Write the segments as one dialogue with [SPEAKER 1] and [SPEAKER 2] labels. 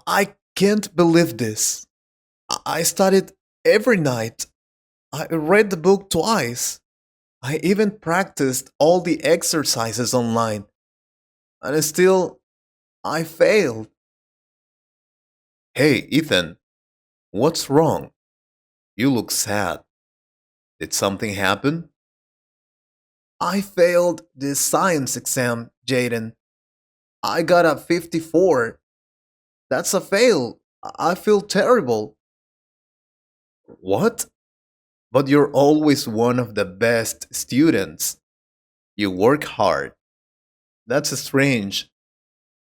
[SPEAKER 1] I can't believe this. I studied every night. I read the book twice. I even practiced all the exercises online. And still, I failed. Hey, Ethan, what's wrong? You look sad. Did something happen? I failed the science exam, Jaden. I got a 54. That's a fail. I feel terrible. What? But you're always one of the best students. You work hard. That's strange.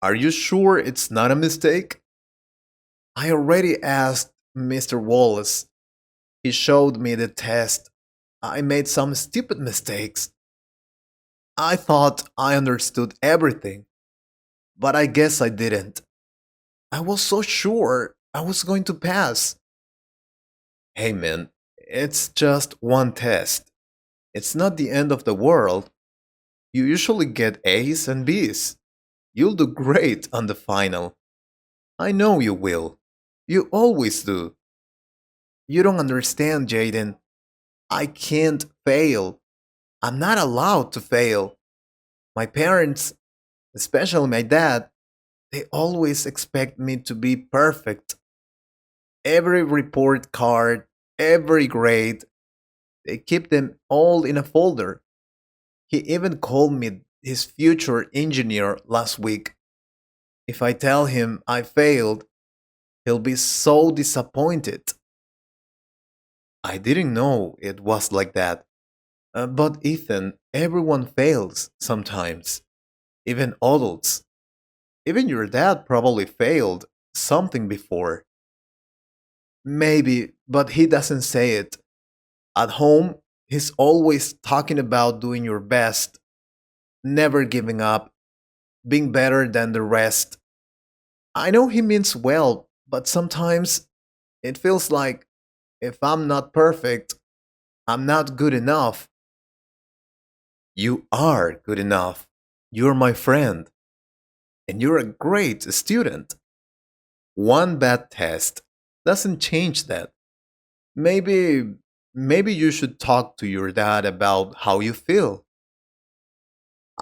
[SPEAKER 1] Are you sure it's not a mistake? I already asked Mr. Wallace. He showed me the test. I made some stupid mistakes. I thought I understood everything, but I guess I didn't. I was so sure I was going to pass. Hey man, it's just one test. It's not the end of the world. You usually get A's and B's. You'll do great on the final. I know you will. You always do. You don't understand, Jaden. I can't fail. I'm not allowed to fail. My parents, especially my dad, they always expect me to be perfect. Every report card, every grade, they keep them all in a folder. He even called me his future engineer last week. If I tell him I failed, he'll be so disappointed. I didn't know it was like that. But Ethan, everyone fails sometimes, even adults. Even your dad probably failed something before. Maybe, but he doesn't say it. At home, he's always talking about doing your best, never giving up, being better than the rest. I know he means well, but sometimes it feels like if I'm not perfect, I'm not good enough. You are good enough. You're my friend, and you're a great student. One bad test doesn't change that. Maybe maybe you should talk to your dad about how you feel.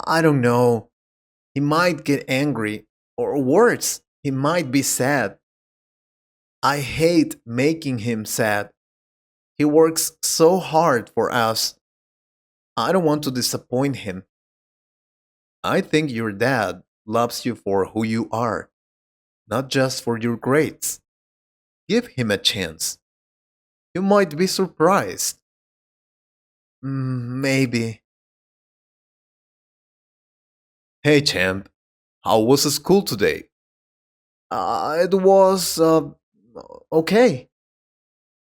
[SPEAKER 1] I don't know. He might get angry, or worse, he might be sad. I hate making him sad. He works so hard for us. I don't want to disappoint him. I think your dad loves you for who you are, not just for your grades. Give him a chance. You might be surprised. Maybe. Hey, champ, how was school today? It was okay.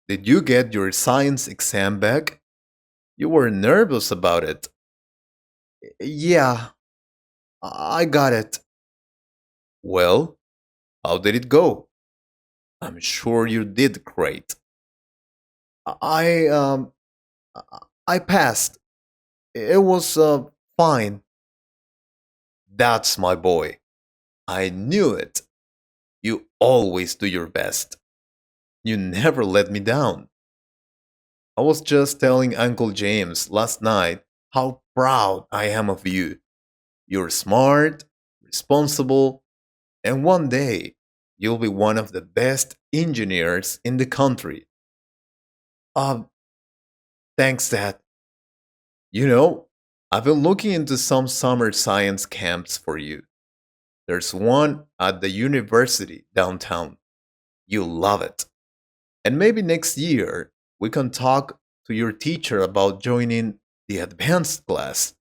[SPEAKER 1] Did you get your science exam back? You were nervous about it. Yeah, I got it. Well, how did it go? I'm sure you did great. I I passed. It was fine. That's my boy. I knew it. You always do your best. You never let me down. I was just telling Uncle James last night how proud I am of you. You're smart, responsible, and one day you'll be one of the best engineers in the country. Uh, thanks, Dad. You know, I've been looking into some summer science camps for you. There's one at the university downtown. You'll love it. And maybe next year we can talk to your teacher about joining the advanced class.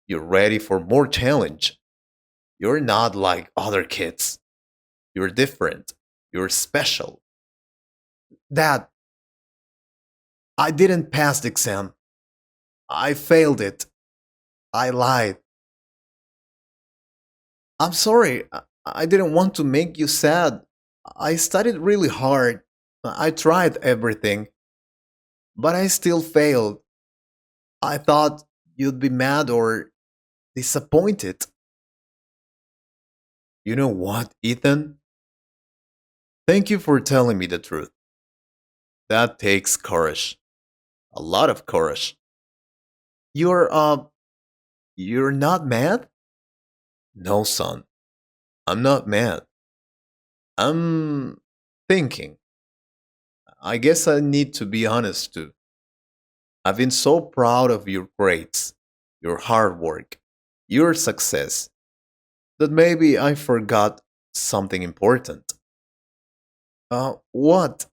[SPEAKER 1] You're ready for more challenge. You're not like other kids. You're different. You're special. Dad, I didn't pass the exam. I failed it. I lied. I'm sorry. I didn't want to make you sad. I studied really hard. I tried everything, but I still failed. I thought you'd be mad or disappointed. You know what, Ethan? Thank you for telling me the truth. That takes courage. A lot of courage. You're, you're not mad? No, son. I'm not mad. I'm thinking. I guess I need to be honest too. I've been so proud of your grades, your hard work, your success, that maybe I forgot something important. What?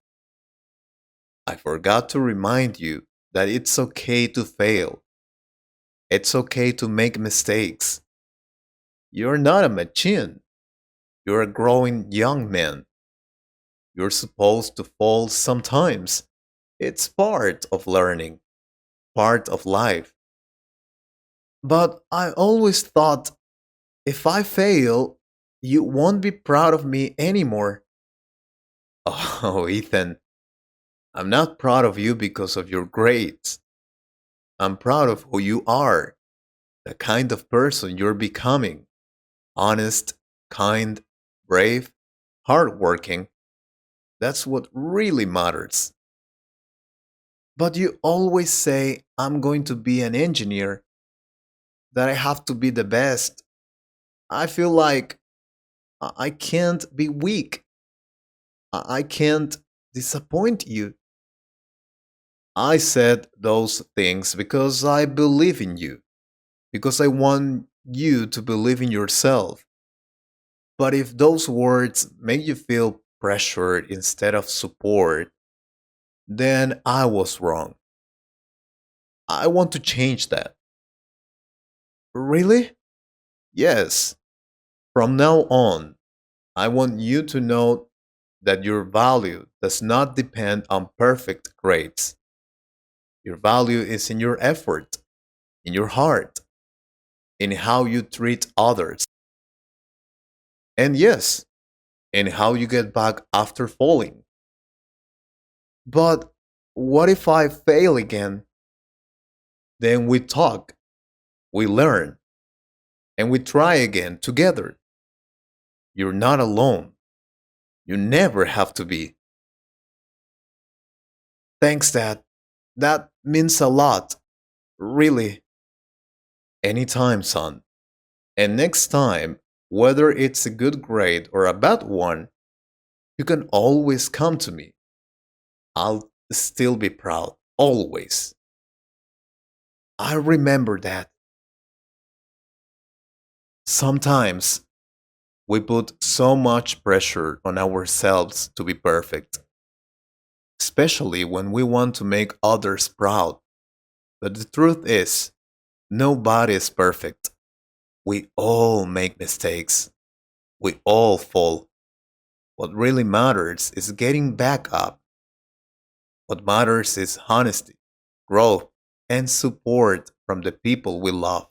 [SPEAKER 1] I forgot to remind you that it's okay to fail. It's okay to make mistakes. You're not a machine. You're a growing young man. You're supposed to fall sometimes. It's part of learning, part of life. But I always thought if I fail, you won't be proud of me anymore. Oh, Ethan, I'm not proud of you because of your grades. I'm proud of who you are, the kind of person you're becoming. Honest, kind, brave, hardworking. That's what really matters. But you always say I'm going to be an engineer, that I have to be the best. I feel like I can't be weak. I can't disappoint you. I said those things because I believe in you, because I want you to believe in yourself. But if those words make you feel pressured instead of support, then I was wrong. I want to change that. Really? Yes. From now on, I want you to know that your value does not depend on perfect grades. Your value is in your effort, in your heart, in how you treat others, and yes, in how you get back after falling. But what if I fail again? Then we talk, we learn, and we try again together. You're not alone. You never have to be. Thanks, Dad. That means a lot. Really. Anytime, son. And next time, whether it's a good grade or a bad one, you can always come to me. I'll still be proud. Always. I remember that. Sometimes we put so much pressure on ourselves to be perfect, especially when we want to make others proud. But the truth is, nobody is perfect. We all make mistakes. We all fall. What really matters is getting back up. What matters is honesty, growth, and support from the people we love.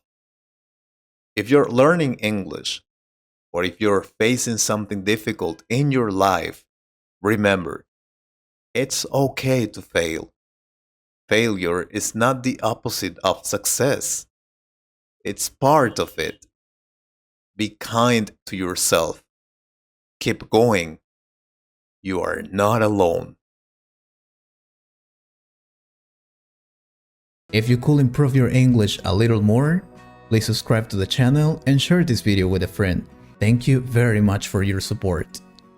[SPEAKER 1] If you're learning English, or if you're facing something difficult in your life, remember, it's okay to fail. Failure is not the opposite of success, it's part of it. Be kind to yourself. Keep going. You are not alone. If you could improve your English a little more, please subscribe to the channel and share this video with a friend. Thank you very much for your support.